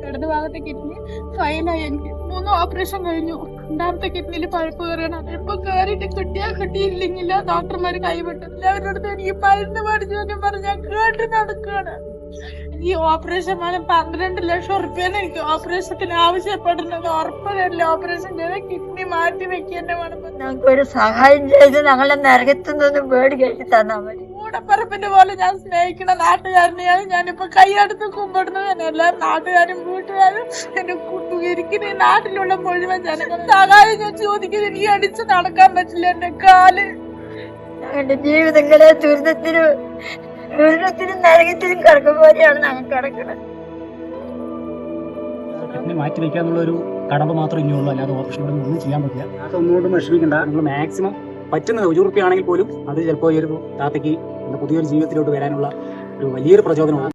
ഇടത് ഭാഗത്തെ കിഡ്നി ഫൈലായി. എനിക്ക് 3 ഓപ്പറേഷൻ കഴിഞ്ഞു. രണ്ടാമത്തെ കിഡ്നിയിൽ പഴുപ്പ് കയറിയാണ്. ഇപ്പൊ കയറിയിട്ട് കിട്ടിയില്ലെങ്കിൽ ഡോക്ടർമാര് കൈവിട്ടു. എല്ലാവരുടെ അടുത്ത് എനിക്ക് മരുന്ന് പഠിച്ചു പറഞ്ഞ കേട്ട് നടക്കുകയാണ്. ഈ ഓപ്പറേഷൻ ഫലം 12 ലക്ഷം ഉറുപ്പ്യാണ് എനിക്ക് ഓപ്പറേഷത്തിന് ആവശ്യപ്പെടുന്നത്. ഉറപ്പല്ല ഓപ്പറേഷൻ ചെയ്ത് കിഡ്നി മാറ്റി വെക്കേണ്ട വേണം. ഞങ്ങൾക്ക് ഒരു സഹായം ചെയ്ത് ഞങ്ങളെ നരകത്തുനിന്ന് വീട് കെട്ടി തന്നാൽ മതി. കൂടപ്പറപ്പിന്റെ പോലെ ഞാൻ സ്നേഹിക്കുന്ന നാട്ടുകാരനെയാണ് ഞാനിപ്പോ കൈയടുത്ത് കുമ്പിടുന്നത്. എല്ലാ നാട്ടുകാരും വീട്ടുകാരും എന്നെ ഇരിക്കുന്ന നാട്ടിലുള്ള മുഴുവൻ ജനങ്ങൾ സഹായം ഞാൻ ചോദിക്കുന്നത്. എനിക്ക് അടിച്ച് നടക്കാൻ പറ്റില്ല. എന്റെ കാല് ഞങ്ങളുടെ ജീവിതങ്ങളെ ദുരിതത്തിനും നരകത്തിനും കിടക്കും പോലെയാണ് ഞങ്ങൾ കിടക്കുന്നത്. കിഡ്നി മാറ്റി വെക്കാന്നുള്ള ഒരു കടമ്പ മാത്രമേ ഇനിയുള്ളൂ. അല്ലാതെ ഓപ്പറേഷൻ ഇവിടെ ഒന്നും ചെയ്യാൻ പറ്റില്ല. അത് ഒന്നുകൊണ്ടും വിഷമിക്കണ്ട. നിങ്ങൾ മാക്സിമം പറ്റുന്നത് 1 ഉറുപ്പിക ആണെങ്കിൽ പോലും അത് ചിലപ്പോൾ ഈ ഒരു താത്തയ്ക്ക് പുതിയൊരു ജീവിതത്തിലോട്ട് വരാനുള്ള ഒരു വലിയൊരു പ്രചോദനമാണ്.